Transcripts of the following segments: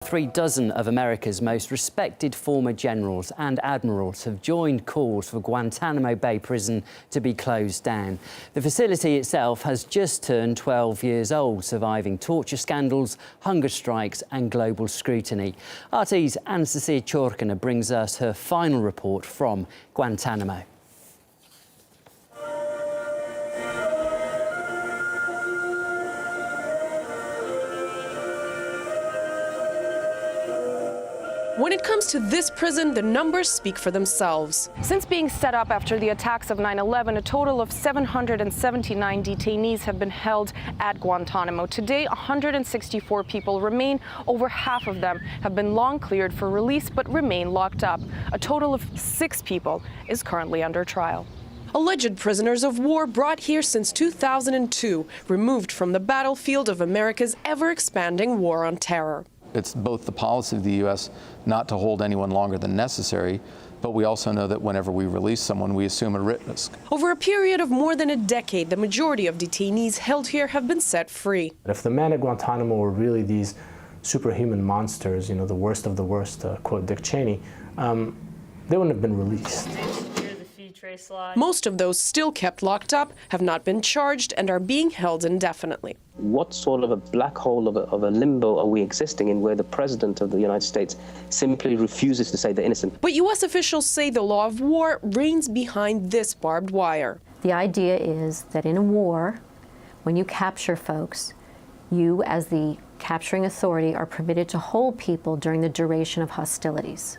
3 dozen of America's most respected former generals and admirals have joined calls for Guantanamo Bay prison to be closed down. The facility itself has just turned 12 years old, surviving torture scandals, hunger strikes and global scrutiny. RT's Anastasia Churkina brings us her final report from Guantanamo. When it comes to this prison, the numbers speak for themselves. Since being set up after the attacks of 9/11, a total of 779 detainees have been held at Guantanamo. Today, 164 people remain. Over half of them have been long cleared for release but remain locked up. A total of 6 people is currently under trial. Alleged prisoners of war brought here since 2002, removed from the battlefield of America's ever-expanding war on terror. It's both the policy of the U.S. not to hold anyone longer than necessary, but we also know that whenever we release someone, we assume a risk. Over a period of more than a decade, the majority of detainees held here have been set free. If the men at Guantanamo were really these superhuman monsters, the worst of the worst, quote Dick Cheney, they wouldn't have been released. Most of those still kept locked up have not been charged and are being held indefinitely. What sort of a black hole of a limbo are we existing in, where the President of the United States simply refuses to say they're innocent? But U.S. officials say the law of war reigns behind this barbed wire. The idea is that in a war, when you capture folks, you, as the capturing authority, are permitted to hold people during the duration of hostilities.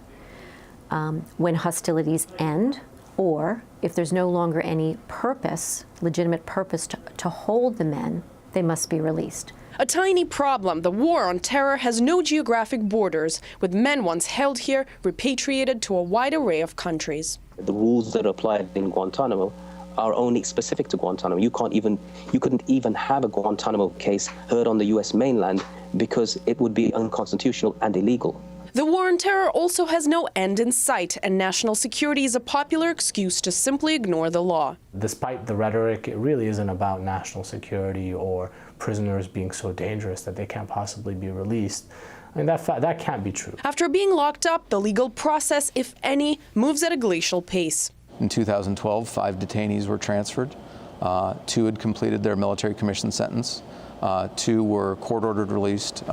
When hostilities end, or if there's no longer any purpose, legitimate purpose to hold the men, they must be released. A tiny problem. The war on terror has no geographic borders, with men once held here repatriated to a wide array of countries. The rules that are applied in Guantanamo are only specific to Guantanamo. You couldn't even have a Guantanamo case heard on the U.S. mainland because it would be unconstitutional and illegal. The war on terror also has no end in sight, and national security is a popular excuse to simply ignore the law. Despite the rhetoric, it really isn't about national security or prisoners being so dangerous that they can't possibly be released. I mean, that can't be true. After being locked up, the legal process, if any, moves at a glacial pace. In 2012, 5 detainees were transferred. 2 had completed their military commission sentence. 2 were court-ordered released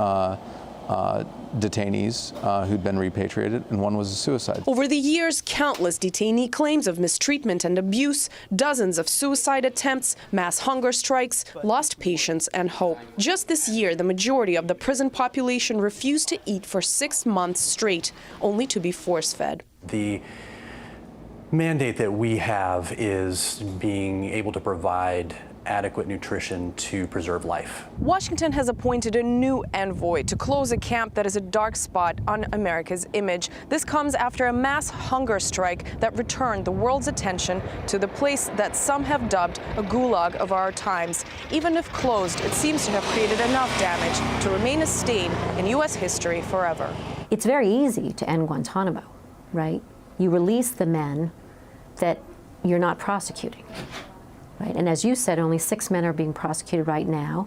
detainees who'd been repatriated, and 1 was a suicide. Over the years, countless detainee claims of mistreatment and abuse, dozens of suicide attempts, mass hunger strikes, lost patience and hope. Just this year, the majority of the prison population refused to eat for 6 months straight, only to be force-fed. The mandate that we have is being able to provide adequate nutrition to preserve life. Washington has appointed a new envoy to close a camp that is a dark spot on America's image. This comes after a mass hunger strike that returned the world's attention to the place that some have dubbed a gulag of our times. Even if closed, it seems to have created enough damage to remain a stain in U.S. history forever. It's very easy to end Guantanamo, right? You release the men that you're not prosecuting. Right. And as you said, only 6 men are being prosecuted right now.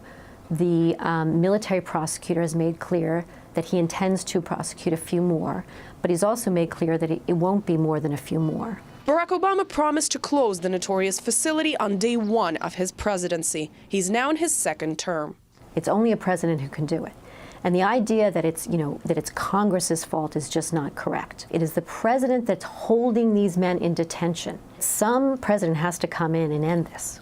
The military prosecutor has made clear that he intends to prosecute a few more, but he's also made clear that it won't be more than a few more. Barack Obama promised to close the notorious facility on day 1 of his presidency. He's now in his 2nd term. It's only a president who can do it. And the idea that it's Congress's fault is just not correct. It is the president that's holding these men in detention. Some president has to come in and end this.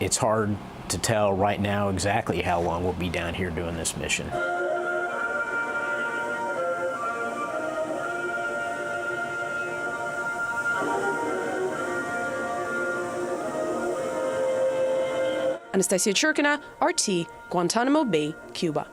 It's hard to tell right now exactly how long we'll be down here doing this mission. Anastasia Churkina, RT, Guantanamo Bay, Cuba.